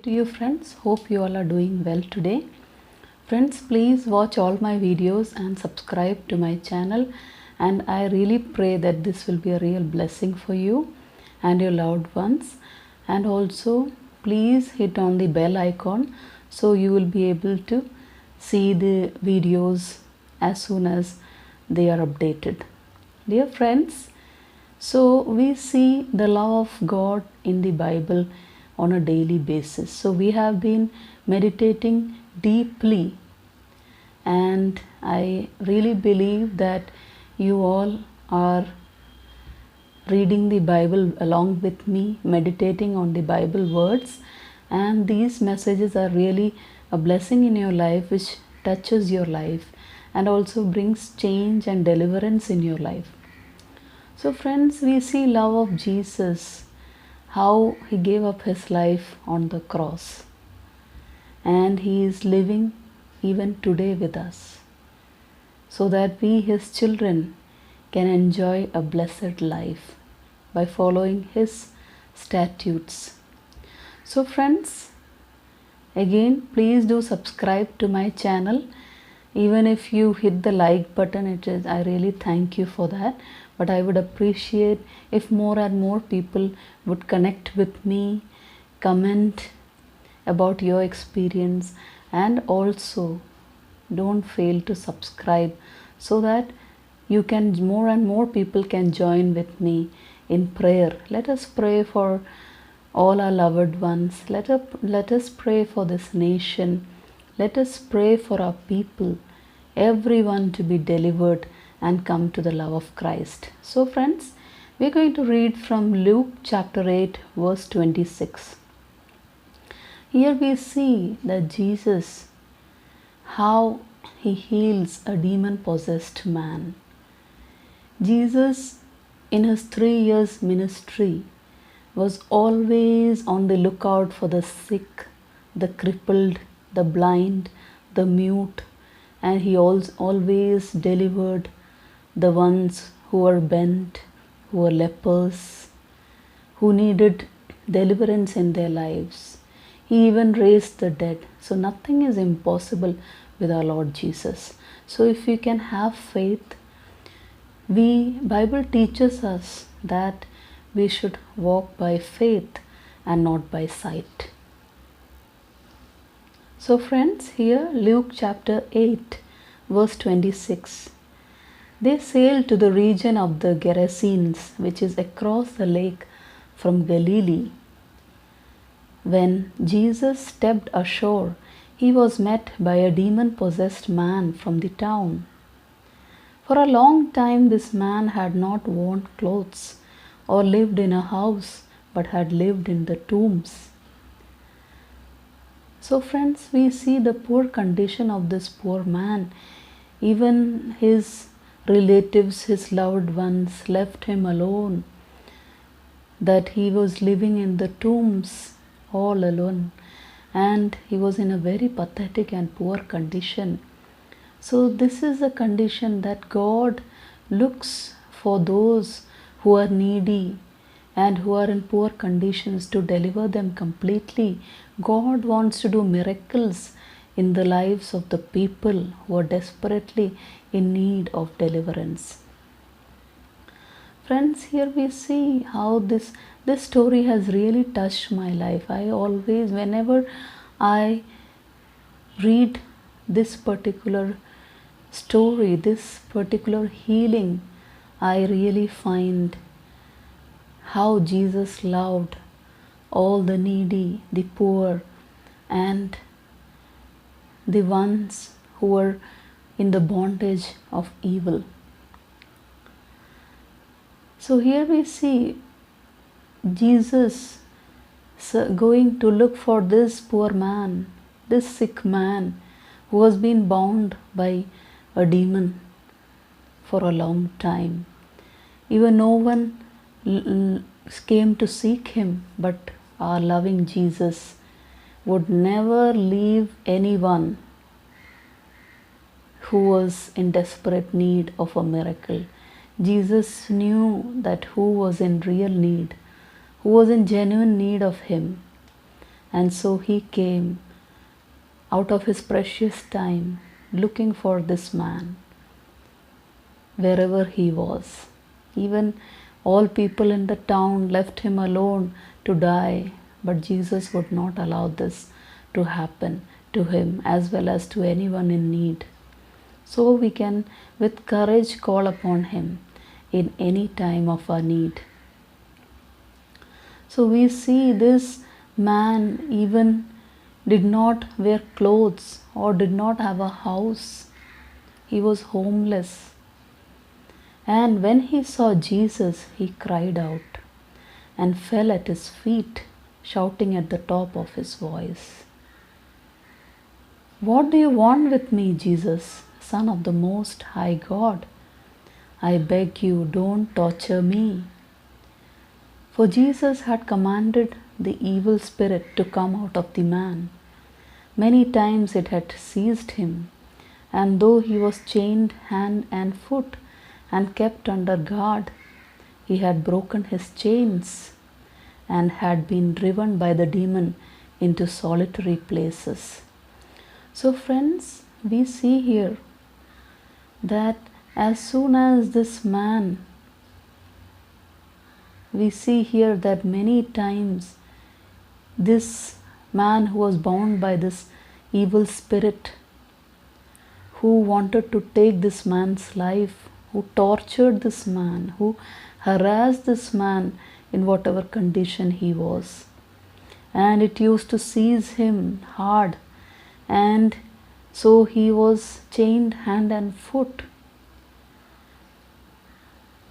to you friends. Hope you all are doing well today. Friends, please watch all my videos and subscribe to my channel, and I really pray that this will be a real blessing for you and your loved ones. And also please hit on the bell icon so you will be able to see the videos as soon as they are updated. Dear friends, so we see the love of God in the Bible on a daily basis. So we have been meditating deeply, and I really believe that you all are reading the Bible along with me, meditating on the Bible words, and these messages are really a blessing in your life which touches your life and also brings change and deliverance in your life. So friends, we see love of Jesus, how he gave up his life on the cross, and he is living even today with us so that we, his children, can enjoy a blessed life by following his statutes. So friends, again, please do subscribe to my channel. Even if you hit the like button, I really thank you for that. But I would appreciate if more and more people would connect with me, comment about your experience, and also don't fail to subscribe so that more and more people can join with me in prayer. Let us pray for all our loved ones. Let us pray for this nation. Let us pray for our people, everyone to be delivered and come to the love of Christ. So friends, we're going to read from Luke chapter 8 verse 26. Here we see that Jesus, how he heals a demon-possessed man. Jesus, in his 3 years ministry, was always on the lookout for the sick, the crippled, the blind, the mute, and he always delivered the ones who were bent, who were lepers, who needed deliverance in their lives. He even raised the dead. So nothing is impossible with our Lord Jesus. So if we can have faith, Bible teaches us that we should walk by faith and not by sight. So friends, here Luke chapter 8 verse 26. They sailed to the region of the Gerasenes, which is across the lake from Galilee. When Jesus stepped ashore, he was met by a demon-possessed man from the town. For a long time this man had not worn clothes or lived in a house, but had lived in the tombs. So friends, we see the poor condition of this poor man. Even his relatives, his loved ones, left him alone, that he was living in the tombs all alone, and he was in a very pathetic and poor condition. So this is a condition that God looks for those who are needy and who are in poor conditions, to deliver them completely. God wants to do miracles in the lives of the people who are desperately in need of deliverance. Friends, here we see how this story has really touched my life. I always, whenever I read this particular story, this particular healing, I really find how Jesus loved all the needy, the poor, and the ones who were in the bondage of evil. So here we see Jesus going to look for this poor man, this sick man who has been bound by a demon for a long time. Even no one came to seek him, but our loving Jesus would never leave anyone who was in desperate need of a miracle. Jesus knew that who was in real need, who was in genuine need of him, And so he came out of his precious time looking for this man wherever he was. Even all people in the town left him alone to die, but Jesus would not allow this to happen to him as well as to anyone in need. So we can with courage call upon him in any time of our need. So we see this man even did not wear clothes or did not have a house. He was homeless. And when he saw Jesus, he cried out and fell at his feet, shouting at the top of his voice, "What do you want with me, Jesus, Son of the Most High God? I beg you, don't torture me." For Jesus had commanded the evil spirit to come out of the man. Many times it had seized him, and though he was chained hand and foot and kept under guard, he had broken his chains and had been driven by the demon into solitary places. So friends, we see here that as soon as this man, we see here that many times this man who was bound by this evil spirit, who wanted to take this man's life, who tortured this man, who harassed this man in whatever condition he was. And it used to seize him hard, and so he was chained hand and foot.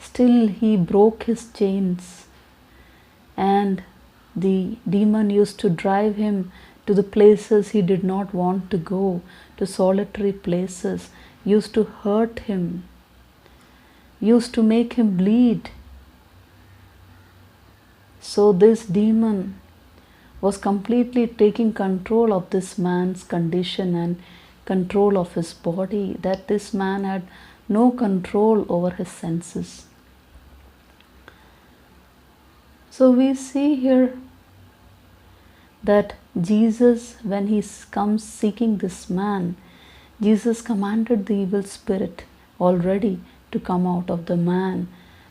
Still he broke his chains, and the demon used to drive him to the places he did not want to go, to solitary places, used to hurt him, used to make him bleed. So this demon was completely taking control of this man's condition and control of his body, that this man had no control over his senses. So we see here that Jesus, when he comes seeking this man, Jesus commanded the evil spirit already to come out of the man,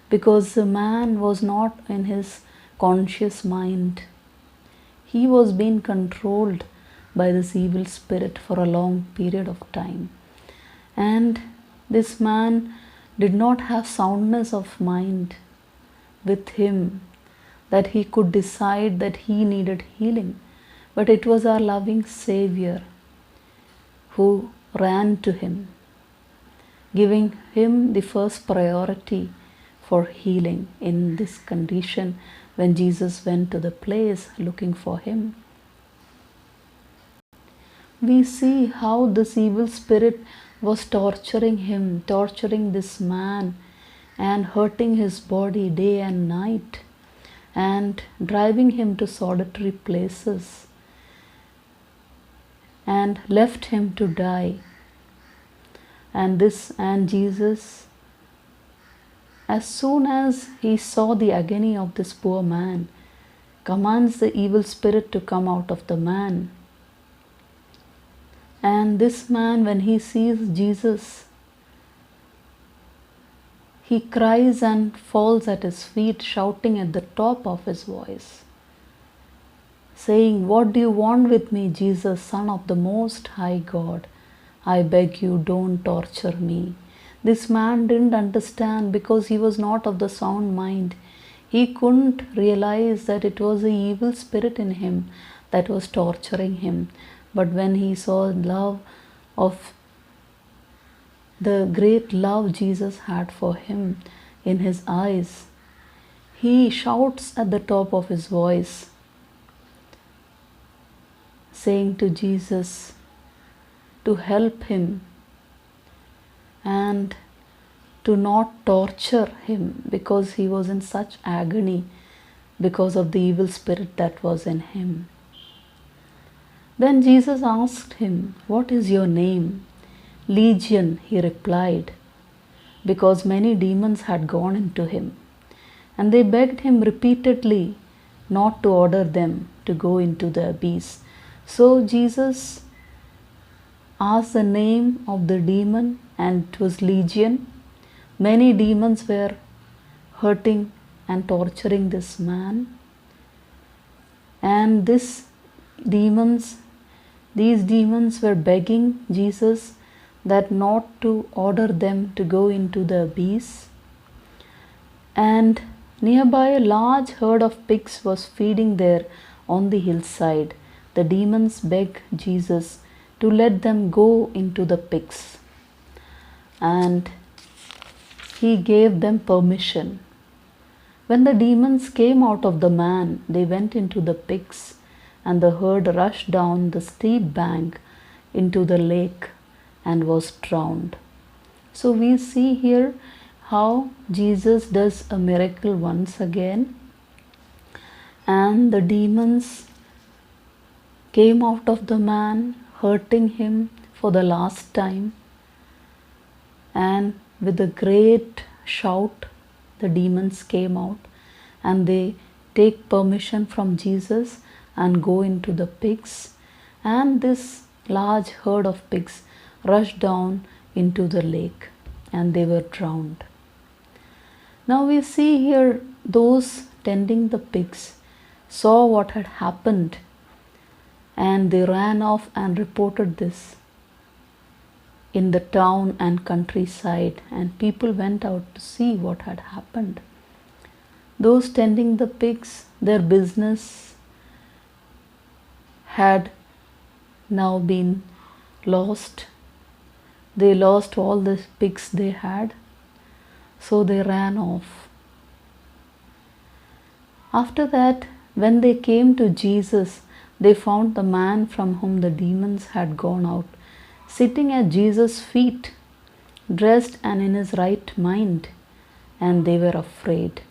because the man was not in his conscious mind. He was being controlled by this evil spirit for a long period of time. And this man did not have soundness of mind with him, that he could decide that he needed healing. But it was our loving Savior who ran to him, giving him the first priority for healing in this condition when Jesus went to the place looking for him. We see how this evil spirit was torturing him, torturing this man, and hurting his body day and night, and driving him to solitary places, and left him to die. And Jesus, as soon as he saw the agony of this poor man, commands the evil spirit to come out of the man. And this man, when he sees Jesus, he cries and falls at his feet, shouting at the top of his voice, saying, "What do you want with me, Jesus, Son of the Most High God? I beg you, don't torture me." This man didn't understand, because he was not of the sound mind. He couldn't realize that it was the evil spirit in him that was torturing him. But when he saw love of the great love Jesus had for him in his eyes, he shouts at the top of his voice, saying to Jesus to help him and to not torture him, because he was in such agony because of the evil spirit that was in him. Then Jesus asked him, "What is your name?" "Legion," he replied, because many demons had gone into him. And they begged him repeatedly not to order them, to go into the abyss. So Jesus asked the name of the demon, and it was Legion. Many demons were hurting and torturing this man, and these demons were begging Jesus that not to order them to go into the abyss. And nearby a large herd of pigs was feeding there on the hillside. The demons begged Jesus to let them go into the pigs, and he gave them permission. When the demons came out of the man, they went into the pigs, and the herd rushed down the steep bank into the lake and was drowned. So we see here how Jesus does a miracle once again, and the demons came out of the man, hurting him for the last time, and with a great shout the demons came out, and they take permission from Jesus and go into the pigs, and this large herd of pigs rushed down into the lake and they were drowned. Now we see here those tending the pigs saw what had happened, and they ran off and reported this in the town and countryside, and people went out to see what had happened. Those tending the pigs, their business had now been lost. They lost all the pigs they had, so they ran off. After that, when they came to Jesus, they found the man from whom the demons had gone out sitting at Jesus' feet, dressed and in his right mind, and they were afraid.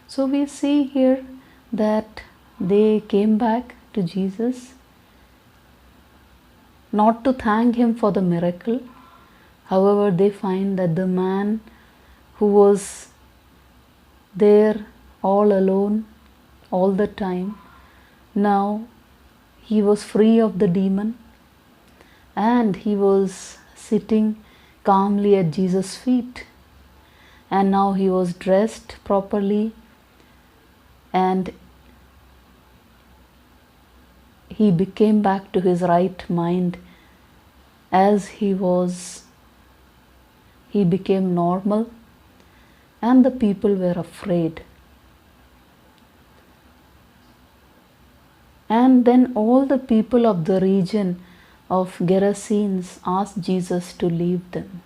So we see here that they came back to Jesus, not to thank him for the miracle. However, they find that the man who was there all alone all the time, now he was free of the demon, and he was sitting calmly at Jesus' feet, and now he was dressed properly, and he became back to his right mind as he was. He became normal, and the people were afraid. And then all the people of the region of Gerasenes asked Jesus to leave them.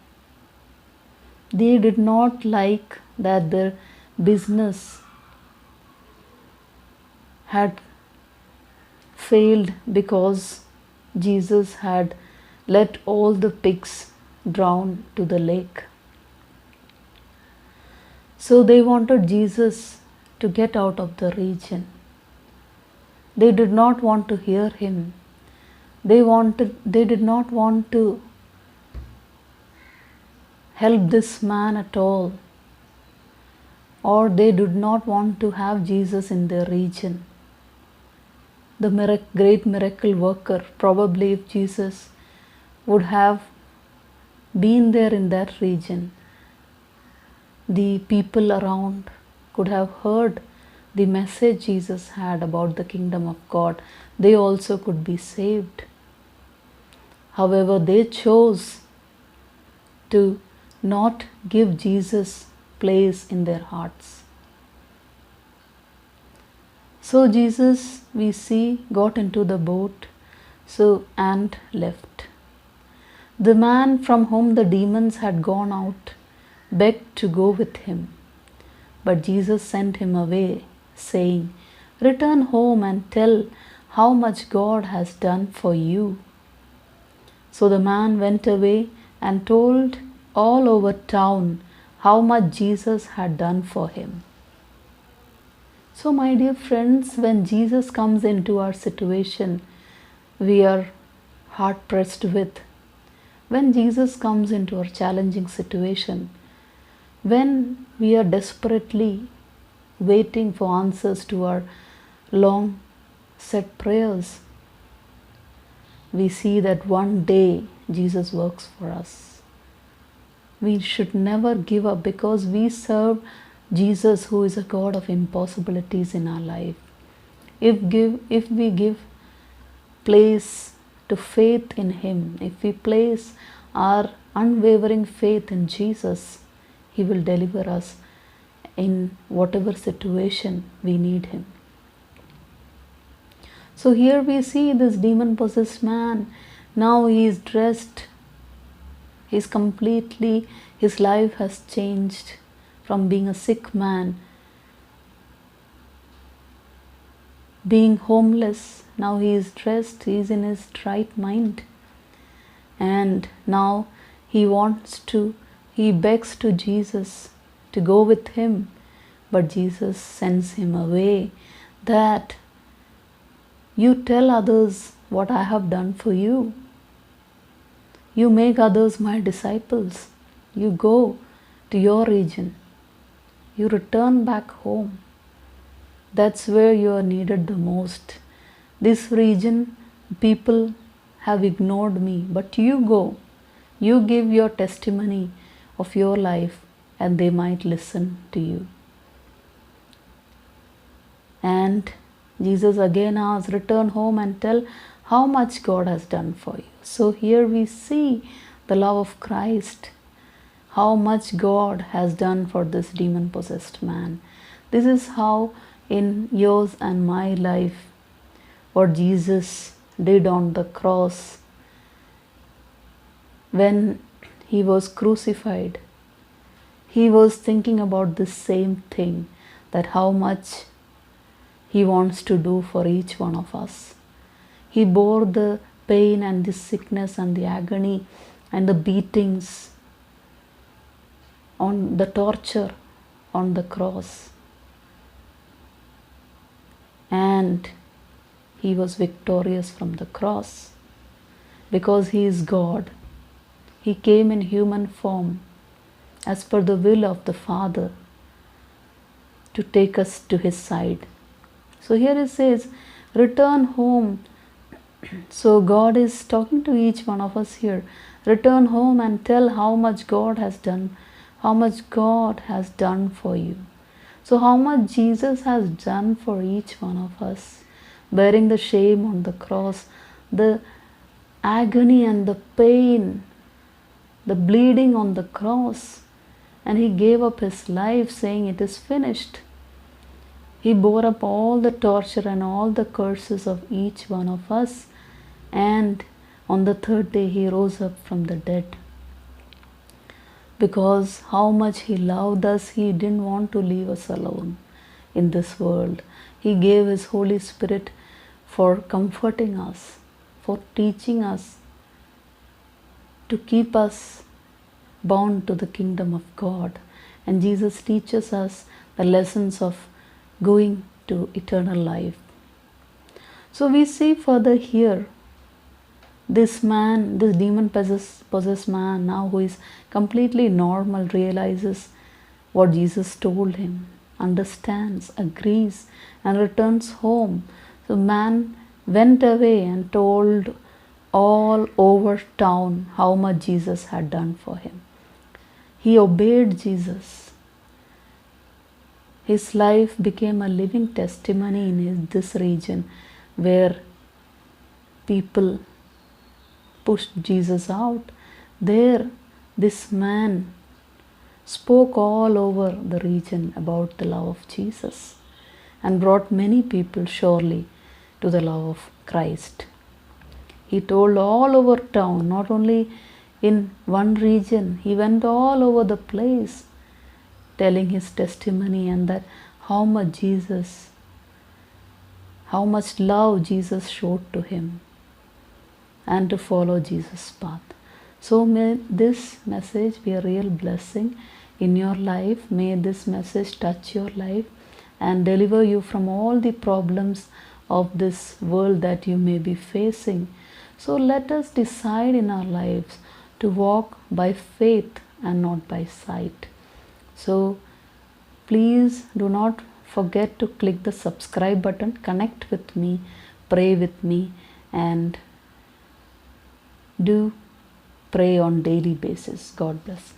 They did not like that their business had failed because Jesus had let all the pigs drown to the lake. So they wanted Jesus to get out of the region. They did not want to hear him. They did not want to help this man at all, or they did not want to have Jesus in their region. The great miracle worker, probably if Jesus would have been there in that region, the people around could have heard the message Jesus had about the kingdom of God. They also could be saved. However, they chose to not give Jesus place in their hearts. So Jesus, we see, got into the boat and left. The man from whom the demons had gone out begged to go with him, but Jesus sent him away, saying, "Return home and tell how much God has done for you." So the man went away and told all over town how much Jesus had done for him. So my dear friends, when Jesus comes into our situation we are hard pressed with, when Jesus comes into our challenging situation, when we are desperately waiting for answers to our long said prayers, we see that one day Jesus works for us. We should never give up because we serve Jesus, who is a God of impossibilities in our life. If we give place to faith in Him, if we place our unwavering faith in Jesus, He will deliver us in whatever situation we need Him. So here we see this demon-possessed man. Now he is dressed. His life has changed from being a sick man, being homeless. Now he is dressed, he is in his right mind. And now he begs to Jesus to go with him. But Jesus sends him away, that you tell others what I have done for you. You make others my disciples. You go to your region. You return back home. That's where you are needed the most. This region, people have ignored me, but you go. You give your testimony of your life and they might listen to you. And Jesus again asks, return home and tell how much God has done for you. So here we see the love of Christ, how much God has done for this demon-possessed man. This is how in yours and my life, what Jesus did on the cross when He was crucified. He was thinking about the same thing, that how much He wants to do for each one of us. He bore the pain and the sickness and the agony and the beatings, on the torture on the cross. And He was victorious from the cross because He is God. He came in human form as per the will of the Father to take us to His side. So here it says, return home. So God is talking to each one of us here. Return home and tell how much God has done, how much God has done for you. So how much Jesus has done for each one of us, bearing the shame on the cross, the agony and the pain, the bleeding on the cross. And He gave up His life saying, it is finished. He bore up all the torture and all the curses of each one of us. And on the third day He rose up from the dead. Because how much He loved us, He didn't want to leave us alone in this world. He gave His Holy Spirit for comforting us, for teaching us, to keep us bound to the kingdom of God. And Jesus teaches us the lessons of going to eternal life. So we see further here, this man, this demon-possessed man, now who is completely normal, realizes what Jesus told him, understands, agrees, and returns home. So man went away and told all over town how much Jesus had done for him. He obeyed Jesus. His life became a living testimony in this region where people pushed Jesus out. There, this man spoke all over the region about the love of Jesus and brought many people surely to the love of Christ. He told all over town, not only in one region, he went all over the place telling his testimony, and that how much love Jesus showed to him, and to follow Jesus' path. So may this message be a real blessing in your life. May this message touch your life and deliver you from all the problems of this world that you may be facing. So let us decide in our lives to walk by faith and not by sight. So please do not forget to click the subscribe button, connect with me, pray with me and do pray on daily basis. God bless.